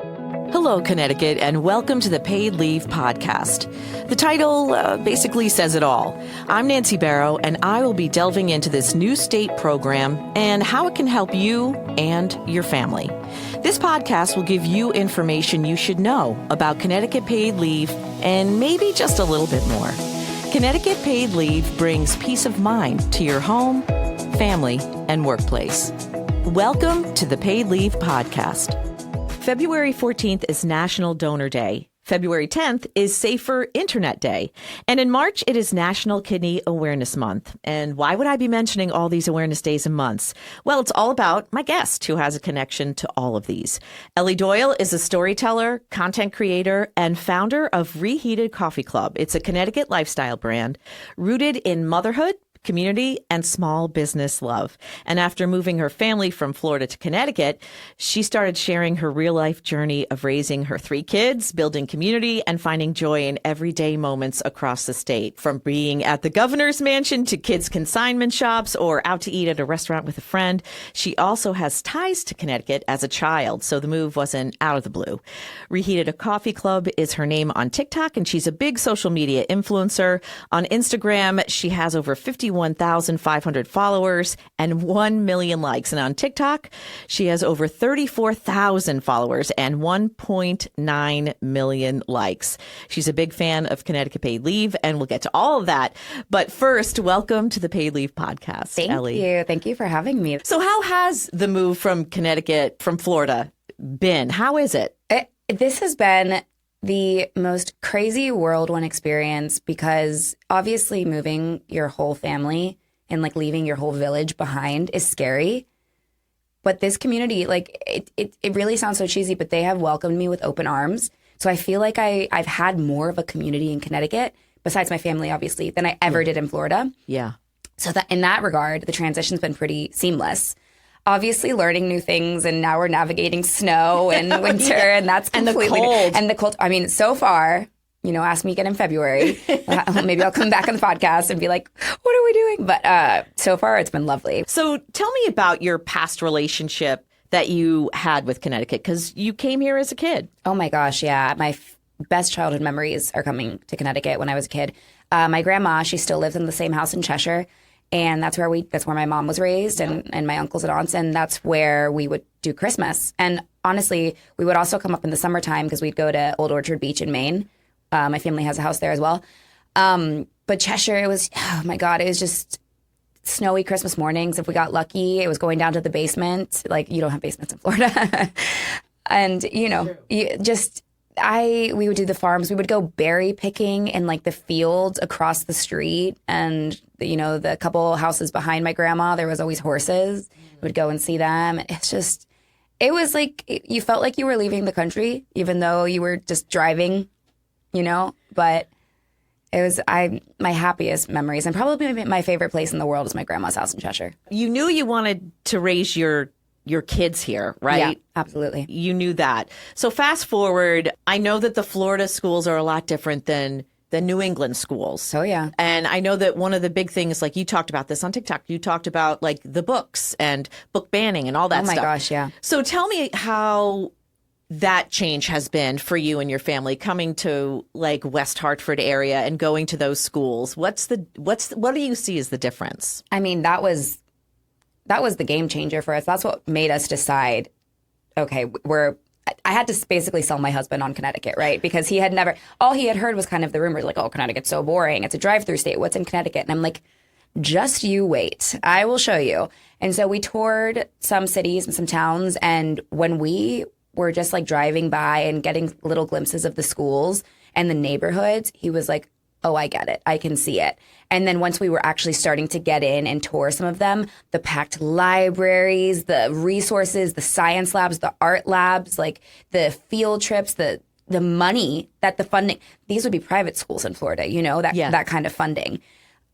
Hello, Connecticut, and welcome to the Paid Leave Podcast. The title basically says it all. I'm Nancy Barrow, and I will be delving into this new state program and how it can help you and your family. This podcast will give you information you should know about Connecticut paid leave and maybe just a little bit more. Connecticut paid leave brings peace of mind to your home, family, and workplace. Welcome to the Paid Leave Podcast. February 14th is National Donor Day. February 10th is Safer Internet Day. And in March, it is National Kidney Awareness Month. And why would I be mentioning all these awareness days and months? Well, it's all about my guest who has a connection to all of these. Ellie Doyle is a storyteller, content creator, and founder of Reheated Coffee Club. It's a Connecticut lifestyle brand rooted in motherhood, community, and small business love. And after moving her family from Florida to Connecticut, she started sharing her real-life journey of raising her 3 kids, building community, and finding joy in everyday moments across the state. From being at the governor's mansion to kids' consignment shops or out to eat at a restaurant with a friend, she also has ties to Connecticut as a child, so the move wasn't out of the blue. Reheated a Coffee Club is her name on TikTok, and she's a big social media influencer. On Instagram, she has over 51,500 followers and 1 million likes. And on TikTok, she has over 34,000 followers and 1.9 million likes. She's a big fan of Connecticut Paid Leave, and we'll get to all of that. But first, welcome to the Paid Leave Podcast, Ellie. Thank you. Thank you for having me. So how has the move from Connecticut, from Florida, been? How is it? This has been the most crazy whirlwind experience because obviously moving your whole family and like leaving your whole village behind is scary. But this community, like it really sounds so cheesy, but they have welcomed me with open arms. So I feel like I've had more of a community in Connecticut, besides my family, obviously, than I ever did in Florida. Yeah. So that in that regard, the transition's been pretty seamless. Obviously learning new things, and now we're navigating snow and winter, and that's completely and the cold. I mean, so far, ask me again in February. Maybe I'll come back on the podcast and be like, "What are we doing?" But so far, it's been lovely. So tell me about your past relationship that you had with Connecticut, because you came here as a kid. Oh my gosh, yeah. My best childhood memories are coming to Connecticut when I was a kid. My grandma, she still lives in the same house in Cheshire. And that's where my mom was raised, and my uncles and aunts, and that's where we would do Christmas. And honestly, we would also come up in the summertime because we'd go to Old Orchard Beach in Maine. My family has a house there as well. But Cheshire, it was just snowy Christmas mornings. If we got lucky, it was going down to the basement. Like, you don't have basements in Florida. And, we would do the farms. We would go berry picking in like the fields across the street, and the couple houses behind my grandma, there was always horses. We would go and see them. It was like you felt like you were leaving the country, even though you were just driving, But it was my happiest memories, and probably my favorite place in the world is my grandma's house in Cheshire. You knew you wanted to raise your kids here, right? Yeah, absolutely. You knew that. So fast forward, I know that the Florida schools are a lot different than the New England schools. Oh, yeah. And I know that one of the big things, like you talked about this on TikTok, you talked about like the books and book banning and all that stuff. Oh my gosh, yeah. So tell me how that change has been for you and your family coming to like West Hartford area and going to those schools. What do you see as the difference? I mean, that was the game changer for us. That's what made us decide, okay, I had to basically sell my husband on Connecticut, right? Because all he had heard was kind of the rumors like, oh, Connecticut's so boring. It's a drive-through state. What's in Connecticut? And I'm like, just you wait. I will show you. And so we toured some cities and some towns. And when we were just like driving by and getting little glimpses of the schools and the neighborhoods, he was like, oh, I get it. I can see it. And then once we were actually starting to get in and tour some of them, the packed libraries, the resources, the science labs, the art labs, like the field trips, the money that the funding, these would be private schools in Florida, that kind of funding.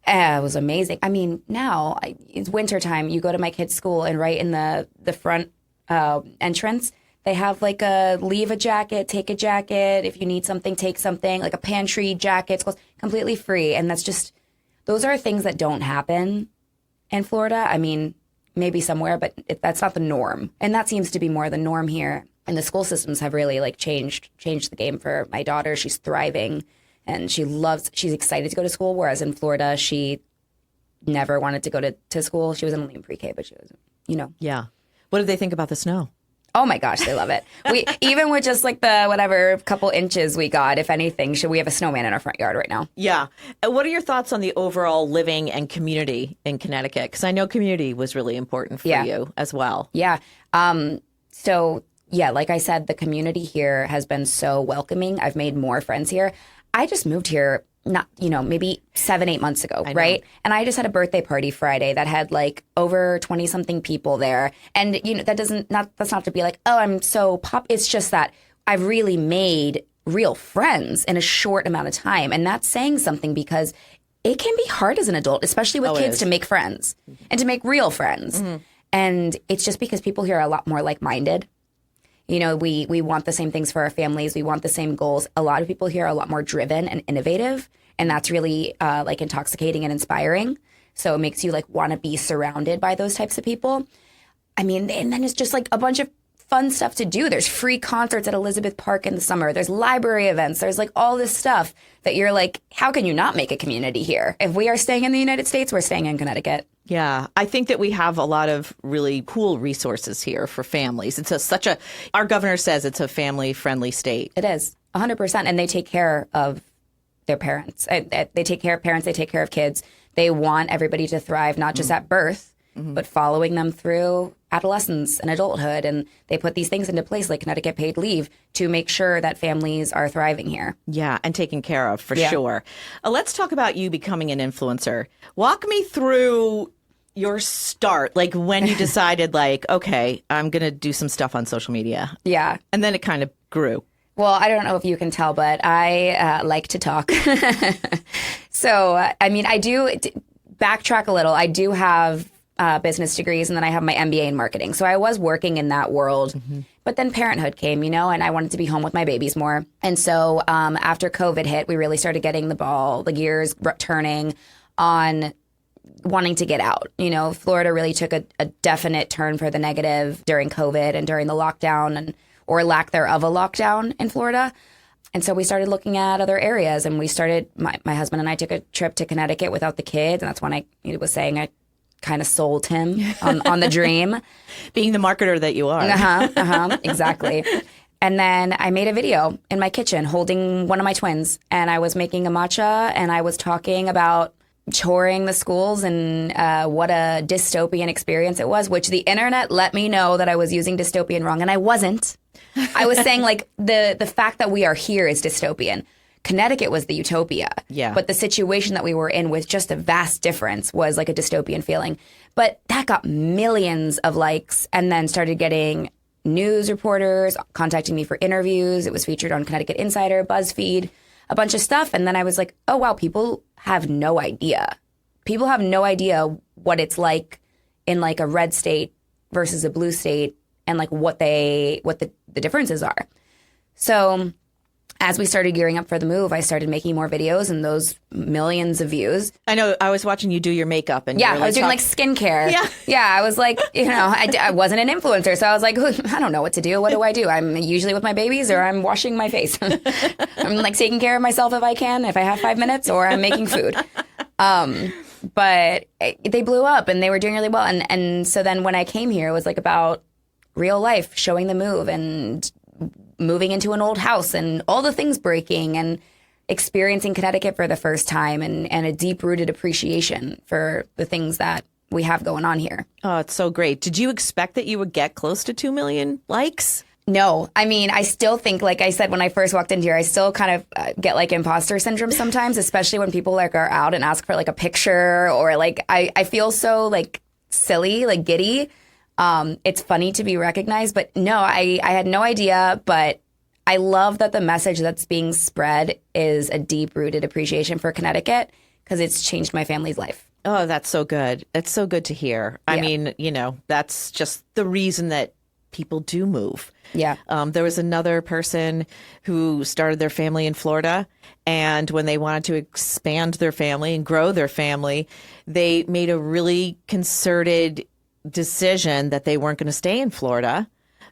It was amazing. I mean, now it's wintertime. You go to my kid's school and right in the front entrance, they have like a leave a jacket, take a jacket. If you need something, take something, like a pantry jacket. It's completely free. And those are things that don't happen in Florida. I mean, maybe somewhere, but that's not the norm. And that seems to be more the norm here. And the school systems have really like changed the game for my daughter. She's thriving and she's excited to go to school. Whereas in Florida, she never wanted to go to school. She was only in pre-K, but she was, Yeah. What do they think about the snow? Oh my gosh, they love it. We even with just like the whatever couple inches we got, if anything, we have a snowman in our front yard right now. Yeah. What are your thoughts on the overall living and community in Connecticut? Because I know community was really important for you as well. Yeah. So yeah, like I said, the community here has been so welcoming. I've made more friends here. I just moved here maybe 7-8 months ago, right? And I just had a birthday party Friday that had like over 20 something people there. And that's not to be like, oh, I'm so pop. It's just that I've really made real friends in a short amount of time. And that's saying something because it can be hard as an adult, especially with kids, to make friends and to make real friends. Mm-hmm. And it's just because people here are a lot more like-minded. We want the same things for our families. We want the same goals. A lot of people here are a lot more driven and innovative, and that's really like intoxicating and inspiring. So it makes you like want to be surrounded by those types of people. I mean, and then it's just like a bunch of fun stuff to do. There's free concerts at Elizabeth Park in the summer. There's library events. There's like all this stuff that you're like, how can you not make a community here? If we are staying in the United States, we're staying in Connecticut. Yeah, I think that we have a lot of really cool resources here for families. It's our governor says it's a family-friendly state. It is, 100%. And they take care of their parents. They take care of parents. They take care of kids. They want everybody to thrive, not just at birth, but following them through adolescence and adulthood. And they put these things into place like Connecticut paid leave to make sure that families are thriving here. Yeah, and taken care of for sure. Let's talk about you becoming an influencer. Walk me through your start, like when you decided like, okay, I'm going to do some stuff on social media. Yeah. And then it kind of grew. Well, I don't know if you can tell, but I like to talk. So, I mean, I do backtrack a little. I do have business degrees, and then I have my MBA in marketing. So I was working in that world, but then parenthood came, and I wanted to be home with my babies more. And so after COVID hit, we really started getting the gears turning on wanting to get out. Florida really took a definite turn for the negative during COVID and during the lockdown or lack thereof a lockdown in Florida. And so we started looking at other areas, and we started, my husband and I took a trip to Connecticut without the kids. And that's when I was saying I kind of sold him on the dream. Being the marketer that you are. Exactly. And then I made a video in my kitchen holding one of my twins, and I was making a matcha, and I was talking about touring the schools and what a dystopian experience it was, which the internet let me know that I was using dystopian wrong, and I wasn't. I was saying like the fact that we are here is dystopian. Connecticut was the utopia. Yeah. But the situation that we were in with just a vast difference was like a dystopian feeling. But that got millions of likes, and then started getting news reporters contacting me for interviews. It was featured on Connecticut Insider, BuzzFeed, a bunch of stuff. And then I was like, oh, wow, people have no idea. People have no idea what it's like in like a red state versus a blue state, and like what the differences are. So as we started gearing up for the move, I started making more videos, and those millions of views. I know. I was watching you do your makeup, and I was doing like skincare. Yeah. I was like, I wasn't an influencer, so I was like, I don't know what to do. What do I do? I'm usually with my babies, or I'm washing my face. I'm like taking care of myself if I can, if I have 5 minutes, or I'm making food. But they blew up, and they were doing really well. And so then when I came here, it was like about real life, showing the move and moving into an old house and all the things breaking, and experiencing Connecticut for the first time, and a deep-rooted appreciation for the things that we have going on here. Oh, it's so great. Did you expect that you would get close to 2 million likes? No. I mean, I still think, like I said, when I first walked in here, I still kind of get like imposter syndrome sometimes, especially when people like are out and ask for like a picture, or like I feel so like silly, like giddy. It's funny to be recognized, but no, I had no idea. But I love that the message that's being spread is a deep-rooted appreciation for Connecticut, because it's changed my family's life. Oh, that's so good. It's so good to hear. I mean, that's just the reason that people do move. Yeah. There was another person who started their family in Florida, and when they wanted to expand their family and grow their family, they made a really concerted decision that they weren't going to stay in Florida,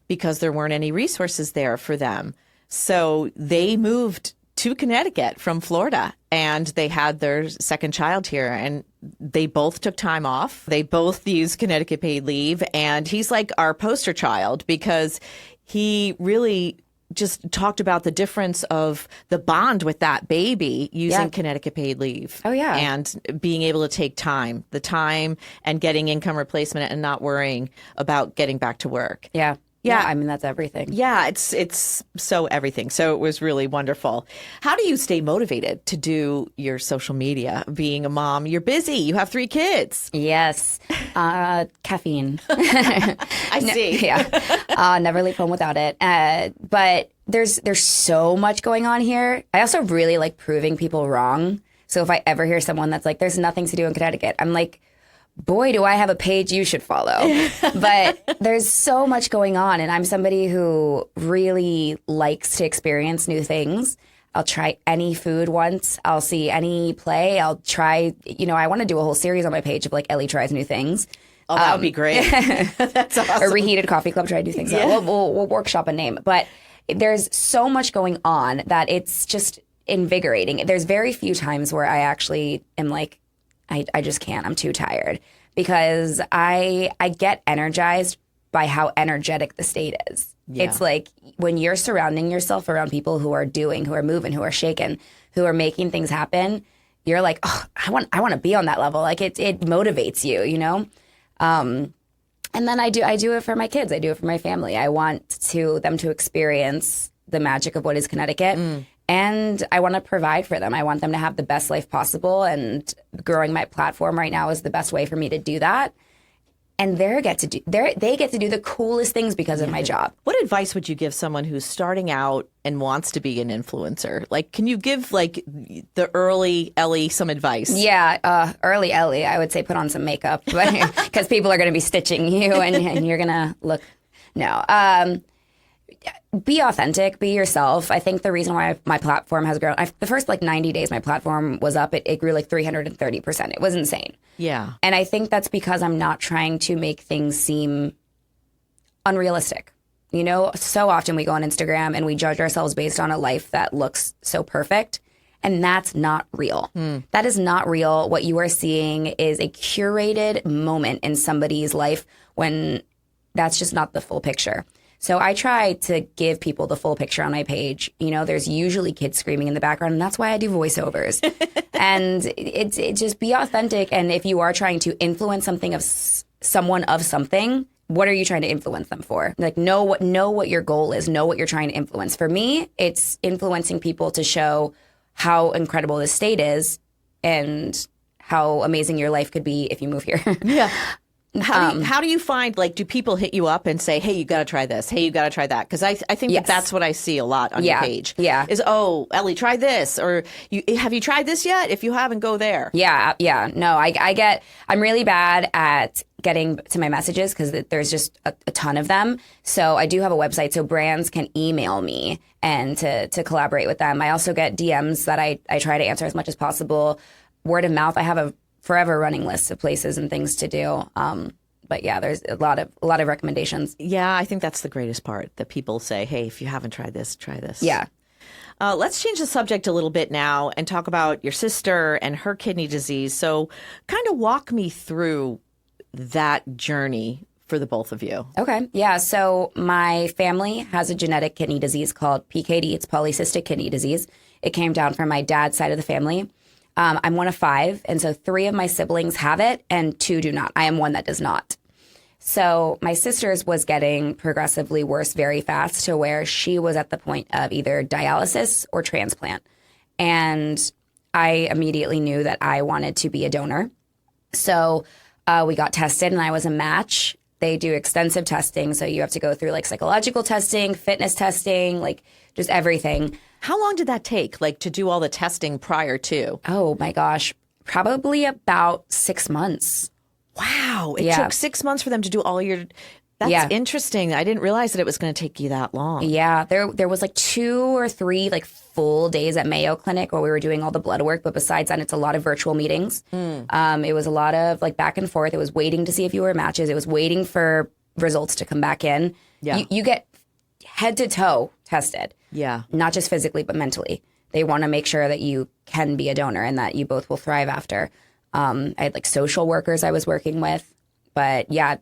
because there weren't any resources there for them. So they moved to Connecticut from Florida, and they had their second child here, and they both took time off. They both used Connecticut paid leave, and he's like our poster child because he really just talked about the difference of the bond with that baby using Connecticut paid leave. Oh, yeah. And being able to take the time and getting income replacement and not worrying about getting back to work. Yeah. Yeah. I mean, that's everything. Yeah, it's so everything. So it was really wonderful. How do you stay motivated to do your social media? Being a mom, you're busy. You have 3 kids. Yes. Caffeine. I see. Yeah. Never leave home without it. But there's so much going on here. I also really like proving people wrong. So if I ever hear someone that's like, there's nothing to do in Connecticut, I'm like, boy, do I have a page you should follow. But there's so much going on. And I'm somebody who really likes to experience new things. I'll try any food once. I'll see any play. I'll try, I want to do a whole series on my page of like Ellie tries new things. Oh, that would be great. That's awesome. A reheated coffee club, try new things. Yeah. We'll workshop a name. But there's so much going on that it's just invigorating. There's very few times where I actually am like, I just can't. I'm too tired because I get energized by how energetic the state is. Yeah. It's like when you're surrounding yourself around people who are doing, who are moving, who are shaking, who are making things happen, you're like, oh, I want to be on that level. Like it motivates you, And then I do it for my kids. I do it for my family. I want them to experience the magic of what is Connecticut. And I want to provide for them. I want them to have the best life possible. And growing my platform right now is the best way for me to do that. And they get to do the coolest things because of my job. What advice would you give someone who's starting out and wants to be an influencer? Like, can you give like the early Ellie some advice? Yeah, early Ellie, I would say put on some makeup because people are going to be stitching you and you're going to look. No. Be authentic, be yourself. I think the reason why my platform has grown, the first 90 days my platform was up, it grew 330%. It was insane. Yeah. And I think that's because I'm not trying to make things seem unrealistic. So often we go on Instagram and we judge ourselves based on a life that looks so perfect. And that's not real. That is not real. What you are seeing is a curated moment in somebody's life when that's just not the full picture. So I try to give people the full picture on my page. There's usually kids screaming in the background, and that's why I do voiceovers. And it just be authentic. And if you are trying to influence someone of something, what are you trying to influence them for? Like know what your goal is. Know what you're trying to influence. For me, it's influencing people to show how incredible this state is and how amazing your life could be if you move here. Yeah. How do you find, do people hit you up and say, hey, you got to try this. Hey, you got to try that. Because I think that's what I see a lot on your page. Yeah. Is, oh, Ellie, try this. Or have you tried this yet? If you haven't, go there. Yeah. Yeah. No, I'm really bad at getting to my messages because there's just a ton of them. So I do have a website so brands can email me and to collaborate with them. I also get DMs that I try to answer as much as possible. Word of mouth. I have a forever running lists of places and things to do. But yeah, there's a lot of recommendations. Yeah, I think that's the greatest part, that people say, hey, if you haven't tried this, try this. Yeah. Let's change the subject a little bit now and talk about your sister and her kidney disease. So kind of walk me through that journey for the both of you. Okay. Yeah. So my family has a genetic kidney disease called PKD. It's polycystic kidney disease. It came down from my dad's side of the family. I'm one of 5, and so 3 of my siblings have it, and 2 do not. I am one that does not. So my sister's was getting progressively worse very fast to where she was at the point of either dialysis or transplant. And I immediately knew that I wanted to be a donor. So we got tested, and I was a match. They do extensive testing, so you have to go through psychological testing, fitness testing, just everything. How long did that take, to do all the testing prior to? Oh, my gosh. Probably about 6 months. Wow. It took 6 months for them to do all your... That's interesting. I didn't realize that it was going to take you that long. Yeah. There was 2 or 3 full days at Mayo Clinic where we were doing all the blood work. But besides that, it's a lot of virtual meetings. It was a lot of back and forth. It was waiting to see if you were matches. It was waiting for results to come back in. Yeah. You get head to toe tested. Yeah. Not just physically, but mentally. They want to make sure that you can be a donor and that you both will thrive after. I had like social workers I was working with. But yeah,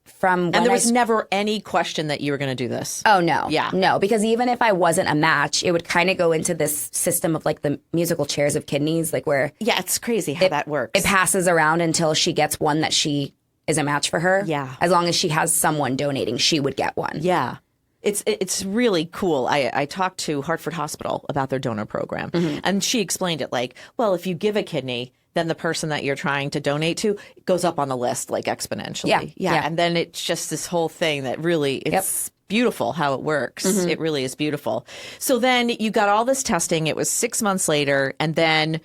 from when And there was never any question that you were going to do this. Oh, no. Yeah. No, because even if I wasn't a match, it would kind of go into this system of like the musical chairs of kidneys, like where Yeah, it's crazy how that works. it passes around until she gets one that she is a match for her. Yeah. As long as she has someone donating, she would get one. Yeah. It's really cool. I talked to Hartford Hospital about their donor program, and she explained it like, well, if you give a kidney, then the person that you're trying to donate to goes up on the list like exponentially. Yeah. And then it's just this whole thing that really, it's beautiful how it works. It really is beautiful. So then you got all this testing. It was 6 months later, and then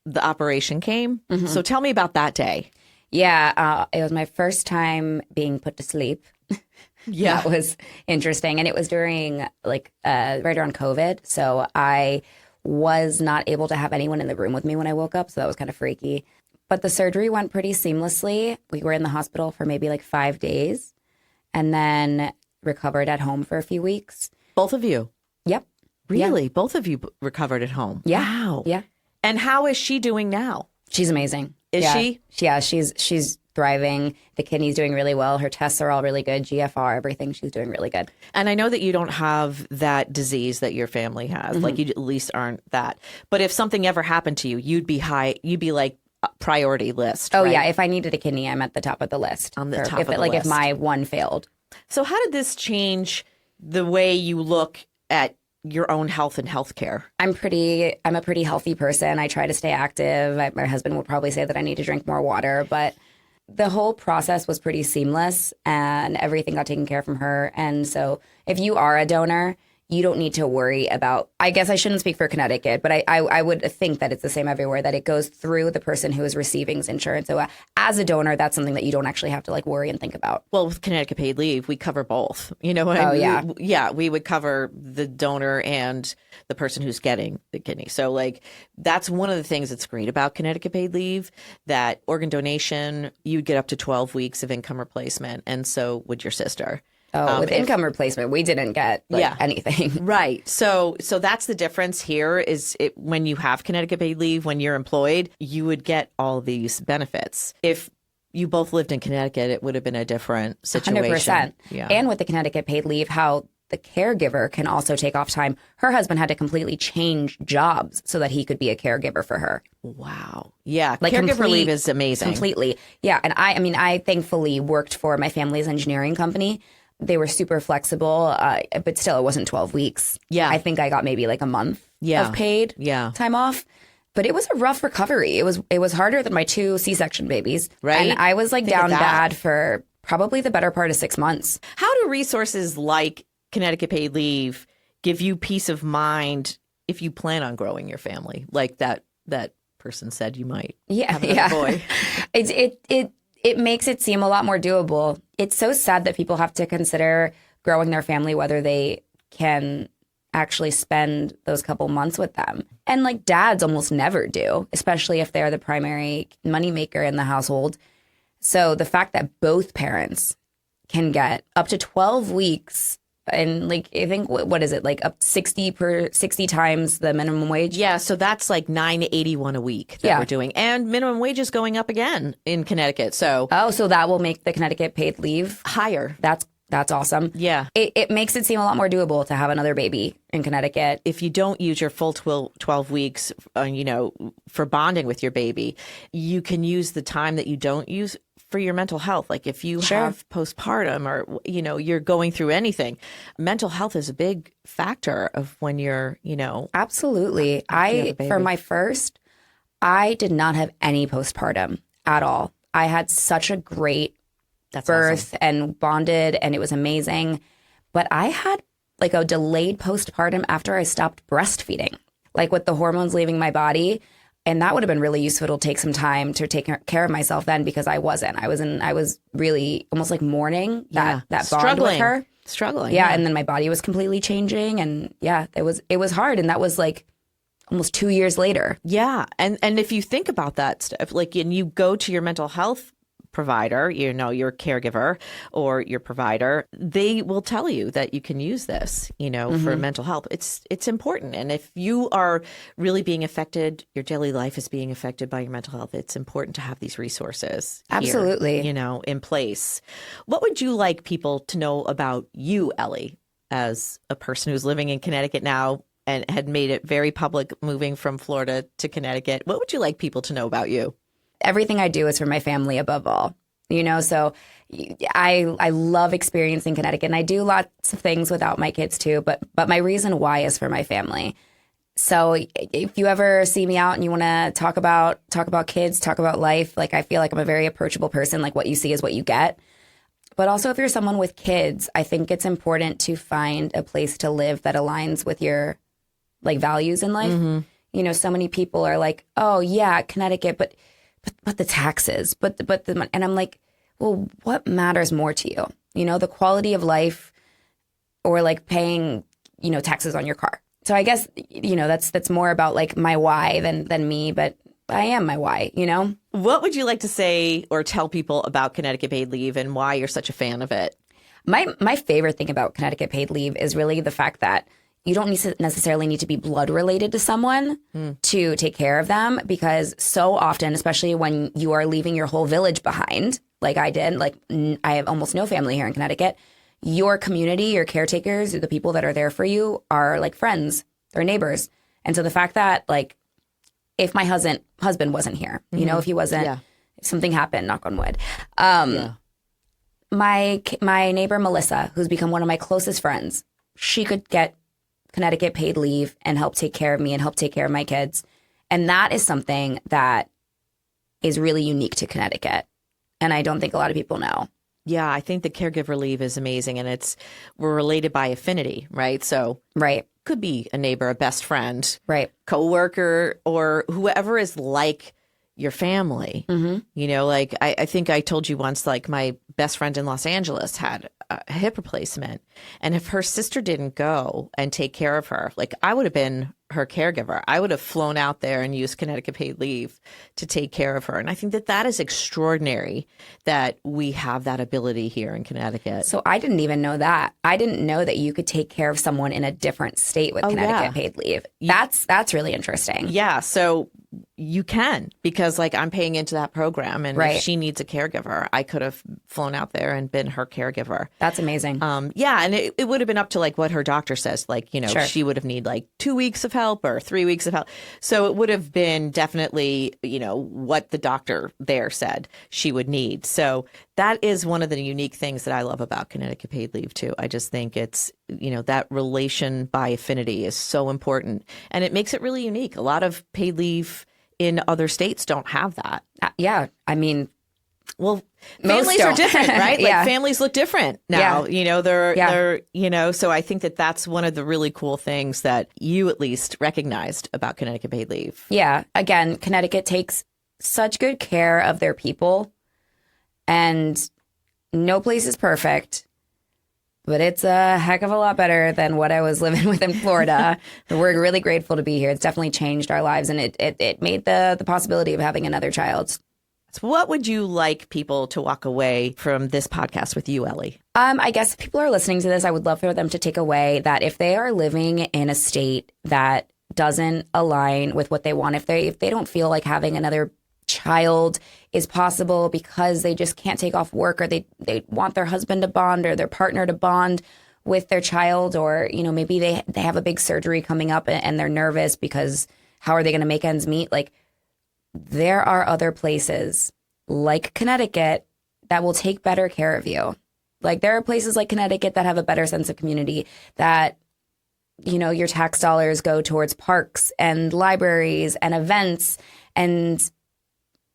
the operation came. So tell me about that day. Yeah. It was my first time being put to sleep. Yeah. That was interesting. And it was during like right around COVID. So I was not able to have anyone in the room with me when I woke up. So that was kind of freaky. But the surgery went pretty seamlessly. We were in the hospital for maybe like 5 days and then recovered at home for a few weeks. Both of you? Yep. Really? Both of you recovered at home? Yeah. Wow. Yeah. And how is she doing now? She's amazing. Is she? Yeah, she's thriving. The kidney's doing really well. Her tests are all really good. GFR, everything. She's doing really good. And I know that you don't have that disease that your family has. Like you at least aren't that. But if something ever happened to you, you'd be like priority list. Oh right? yeah, if I needed a kidney, I'm at the top of the list. On the top of the If list. my one failed. So how did this change the way you look at your own health and healthcare? I'm a pretty healthy person. I try to stay active. My husband would probably say that I need to drink more water, but the whole process was pretty seamless and everything got taken care of from her. And so if you are a donor, you don't need to worry about, I guess I shouldn't speak for Connecticut, but I would think that it's the same everywhere, that it goes through the person who is receiving insurance. So as a donor, that's something that you don't actually have to like worry and think about. Well, with Connecticut Paid Leave, we cover both. You know what I mean? Yeah. Yeah, we would cover the donor and the person who's getting the kidney. So like that's one of the things that's great about Connecticut Paid Leave, that organ donation, you'd get up to 12 weeks of income replacement. And so would your sister. With income replacement, we didn't get anything. Right. So that's the difference here is when you have Connecticut Paid Leave, when you're employed, you would get all these benefits. If you both lived in Connecticut, it would have been a different situation. 100%. Yeah. And with the Connecticut Paid Leave, how the caregiver can also take off time. Her husband had to completely change jobs so that he could be a caregiver for her. Wow. Yeah. Like caregiver leave is amazing. Completely. Yeah. And I thankfully worked for my family's engineering company. They were super flexible, but still, it wasn't 12 weeks. Yeah. I think I got maybe like a month of paid time off. But it was a rough recovery. It was harder than my 2 C-section babies. Right. And I was like down bad for probably the better part of 6 months. How do resources like Connecticut Paid Leave give you peace of mind if you plan on growing your family? Like that person said you might have another boy. It makes it seem a lot more doable. It's so sad that people have to consider growing their family, whether they can actually spend those couple months with them. And like dads almost never do, especially if they're the primary moneymaker in the household. So the fact that both parents can get up to 12 weeks and like, I think, what is it? Like up 60 times the minimum wage. Yeah. So that's like $9.81 a week that we're doing. And minimum wage is going up again in Connecticut. So so that will make the Connecticut Paid Leave higher. That's awesome. Yeah. It makes it seem a lot more doable to have another baby in Connecticut. If you don't use your full 12 weeks, for bonding with your baby, you can use the time that you don't use for your mental health. Like if you have postpartum or, you're going through anything, mental health is a big factor of when you're, Absolutely. For my first, I did not have any postpartum at all. I had such a great birth and bonded, and it was amazing. But I had like a delayed postpartum after I stopped breastfeeding, like with the hormones leaving my body. And that would have been really useful to take some time to take care of myself then, because I wasn't. I was really almost like mourning that bond with her. Struggling. Yeah. And then my body was completely changing. And yeah, it was hard. And that was like almost 2 years later. Yeah. And if you think about that stuff, like, and you go to your mental health provider, your caregiver or your provider, they will tell you that you can use this, for mental health. It's important. And if you are really being affected, your daily life is being affected by your mental health, it's important to have these resources Absolutely. here, in place. What would you like people to know about you, Ellie, as a person who's living in Connecticut now and had made it very public moving from Florida to Connecticut? What would you like people to know about you? Everything I do is for my family above all, so I love experiencing Connecticut, and I do lots of things without my kids too, but my reason why is for my family. So if you ever see me out and you want to talk about kids, talk about life, like I feel like I'm a very approachable person, like what you see is what you get. But also if you're someone with kids, I think it's important to find a place to live that aligns with your values in life. Mm-hmm. So many people are like, oh yeah, Connecticut, but the taxes, but the, and I'm like, well, what matters more to you? The quality of life or paying, taxes on your car. So I guess, that's more about my why than me, but I am my why, What would you like to say or tell people about Connecticut paid leave and why you're such a fan of it? My favorite thing about Connecticut paid leave is really the fact that you don't necessarily need to be blood related to someone to take care of them, because so often, especially when you are leaving your whole village behind, like I did, I have almost no family here in Connecticut, your community, your caretakers, the people that are there for you are friends or neighbors. And so the fact that if my husband wasn't here, if he wasn't, if something happened, knock on wood, my neighbor, Melissa, who's become one of my closest friends, she could get Connecticut paid leave and help take care of me and help take care of my kids. And that is something that is really unique to Connecticut. And I don't think a lot of people know. Yeah, I think the caregiver leave is amazing, and we're related by affinity, right? So right. Could be a neighbor, a best friend, right, coworker, or whoever is like your family. Mm-hmm. I think I told you once, my best friend in Los Angeles had a hip replacement, and if her sister didn't go and take care of her, I would have been her caregiver. I would have flown out there and used Connecticut paid leave to take care of her. And I think that is extraordinary that we have that ability here in Connecticut. So I didn't even know that. I didn't know that you could take care of someone in a different state with Connecticut paid leave. That's really interesting. Yeah. So you can, because I'm paying into that program, and if she needs a caregiver, I could have flown out there and been her caregiver. That's amazing. Yeah. And it would have been up to what her doctor says, Sure. She would have needed 2 weeks of help or 3 weeks of help. So it would have been definitely, what the doctor there said she would need. So that is one of the unique things that I love about Connecticut paid leave too. I just think it's, that relation by affinity is so important, and it makes it really unique. A lot of paid leave in other states don't have that. Yeah. I mean, well, families are different, right? Families look different now, they're, so I think that's one of the really cool things that you at least recognized about Connecticut paid leave. Yeah. Again, Connecticut takes such good care of their people, and no place is perfect, but it's a heck of a lot better than what I was living with in Florida. We're really grateful to be here. It's definitely changed our lives, and it made the possibility of having another child. So what would you like people to walk away from this podcast with you, Ellie? I guess if people are listening to this, I would love for them to take away that if they are living in a state that doesn't align with what they want, if they don't feel like having another child is possible because they just can't take off work, or they want their husband to bond or their partner to bond with their child, or maybe they have a big surgery coming up and they're nervous because how are they going to make ends meet? There are other places like Connecticut that will take better care of you. There are places like Connecticut that have a better sense of community, that your tax dollars go towards parks and libraries and events, and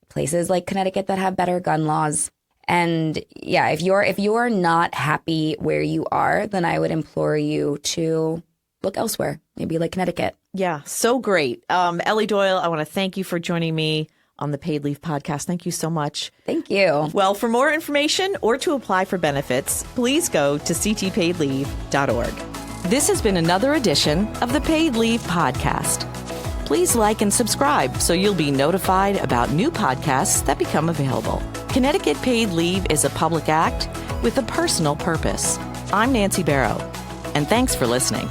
places like Connecticut that have better gun laws. And yeah, if you're not happy where you are, then I would implore you to look elsewhere, maybe like Connecticut. Yeah, so great. Ellie Doyle, I want to thank you for joining me on the Paid Leave podcast. Thank you so much. Thank you. Well, for more information or to apply for benefits, please go to ctpaidleave.org. This has been another edition of the Paid Leave podcast. Please like and subscribe so you'll be notified about new podcasts that become available. Connecticut Paid Leave is a public act with a personal purpose. I'm Nancy Barrow, and thanks for listening.